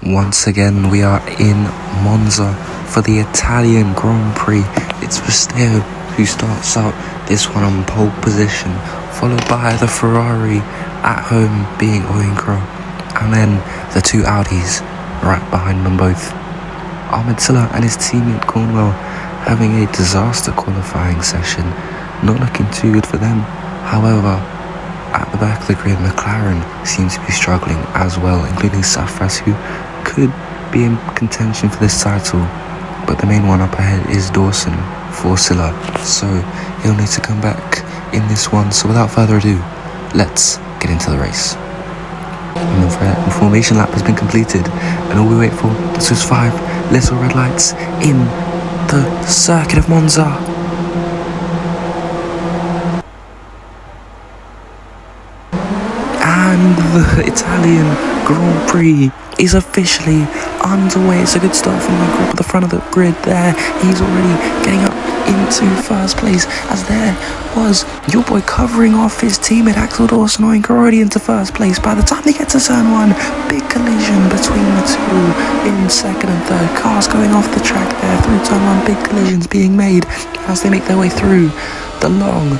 Once again, we are in Monza for the Italian Grand Prix. It's Pristeo who starts out this one on pole position, followed by the Ferrari at home being Oyinkro, and then the two Audis right behind them both. Silla and his teammate Cornwell having a disaster qualifying session, not looking too good for them. However, at the back of the grid, McLaren seems to be struggling as well, including Safras, who could be in contention for this title, but the main one up ahead is Dawson for Silla, so he'll need to come back in this one. So without further ado, let's get into the race. And the formation lap has been completed, and all we wait for is those 5 little red lights in the circuit of Monza. And the Italian Grand Prix is officially underway. It's a good start from Oyinkro at the front of the grid there. He's already getting up into first place, as there was your boy covering off his teammate Axel Dawson. Oyinkro already into first place. By the time they get to turn 1, big collision between the two in second and third. Cars going off the track there through turn 1. Big collisions being made as they make their way through the long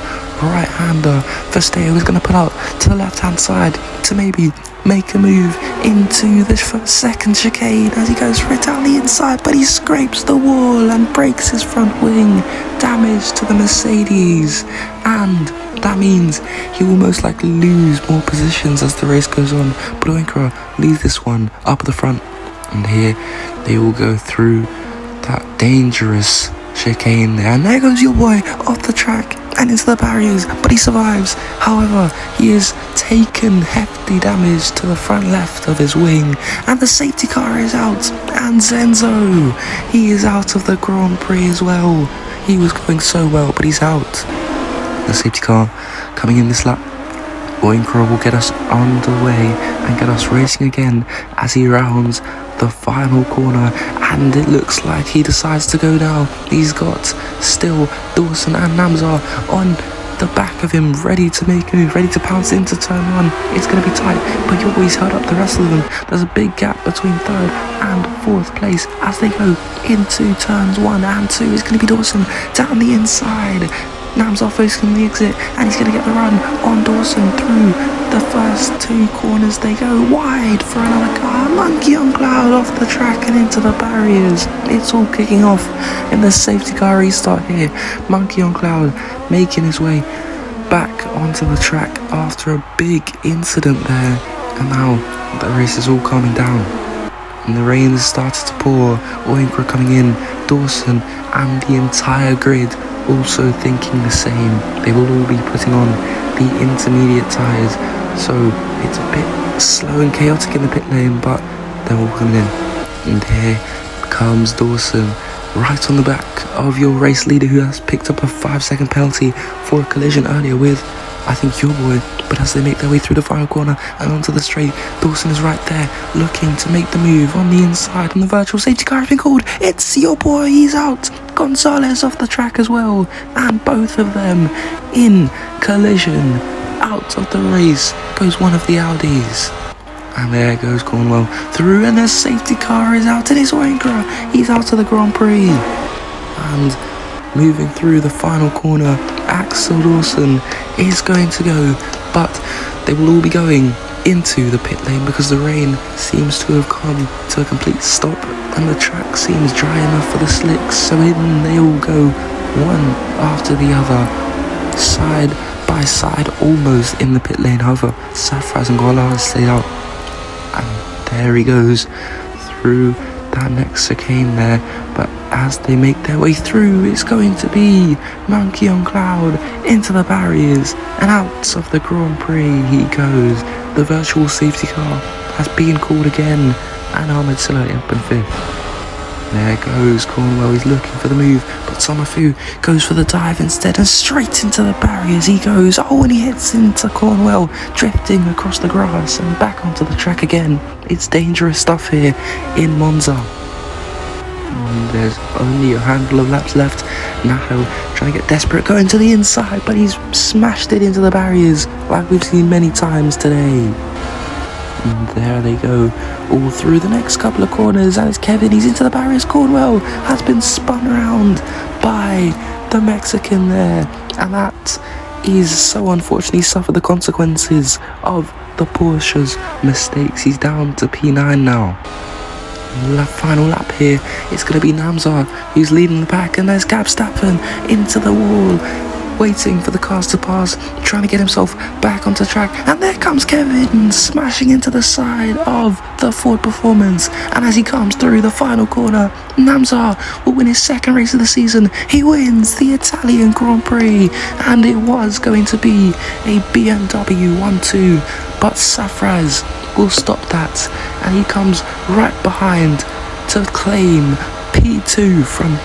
right-hander. Pristeo is going to pull out to the left-hand side to maybe make a move into the second chicane as he goes for it down the inside, but he scrapes the wall and breaks his front wing. Damage to the Mercedes, and that means he will most likely lose more positions as the race goes on. But Oyinkro leads this one up at the front, and here they will go through that dangerous chicane there, and there goes your boy off the track and into the barriers, but he survives. However, he has taken hefty damage to the front left of his wing, and the safety car is out, and Zenzo, he is out of the Grand Prix as well. He was going so well, but he's out. The safety car coming in this lap. Oyinkro will get us underway and get us racing again as he rounds the final corner, and it looks like he decides to go now. He's got still Dawson and Namzar on the back of him, ready to make a move, ready to pounce into turn 1. It's going to be tight, but your boy's held up the rest of them. There's a big gap between third and fourth place as they go into turns 1 and 2. It's going to be Dawson down the inside. Namzar focusing the exit, and he's going to get the run on Dawson through the first 2 corners. They go wide for another car. Monkey on Cloud off the track and into the barriers. It's all kicking off in the safety car restart here. Monkey on Cloud making his way back onto the track after a big incident there, and now the race is all calming down and the rain has started to pour. Oyinkro coming in, Dawson and the entire grid also thinking the same. They will all be putting on the intermediate tyres, so it's a bit slow and chaotic in the pit lane, but they're all coming in. And here comes Dawson right on the back of your race leader, who has picked up a 5-second penalty for a collision earlier with, I think, your boy. But as they make their way through the final corner and onto the straight, Dawson is right there looking to make the move on the inside, and the virtual safety car has been called. It's your boy, he's out. Gonzalez off the track as well, and both of them in collision. Out of the race goes one of the Audis, and there goes Cornwell through, and their safety car is out. It is Oyinkro, he's out of the Grand Prix. And moving through the final corner, Axel Dawson is going to go, but they will all be going into the pit lane because the rain seems to have come to a complete stop and the track seems dry enough for the slicks, so in they all go one after the other, side by side, almost in the pit lane. However, Safras and Gola stayed out, and there he goes through that next chicane there. But as they make their way through, it's going to be Monkey on Cloud into the barriers, and out of the Grand Prix he goes. The virtual safety car has been called again, and Silla up in 5th. There goes Cornwell, he's looking for the move, but Somafu goes for the dive instead, and straight into the barriers he goes. Oh, and he hits into Cornwell, drifting across the grass and back onto the track again. It's dangerous stuff here in Monza. And there's only a handful of laps left. Naho trying to get desperate, going to the inside, but he's smashed it into the barriers like we've seen many times today. And there they go, all through the next couple of corners, and it's Kevin, he's into the barriers. Cornwell has been spun around by the Mexican there, and that is so unfortunate. He suffered the consequences of the Porsche's mistakes. He's down to P9 now. Final lap here, it's going to be Namzar who's leading the pack, and there's Verstappen into the wall, waiting for the cars to pass, trying to get himself back onto track, and there comes Kevin smashing into the side of the Ford Performance, and as he comes through the final corner, Namzar will win his second race of the season. He wins the Italian Grand Prix, and it was going to be a BMW 1-2, but Safraz will stop that, and he comes right behind to claim P2 from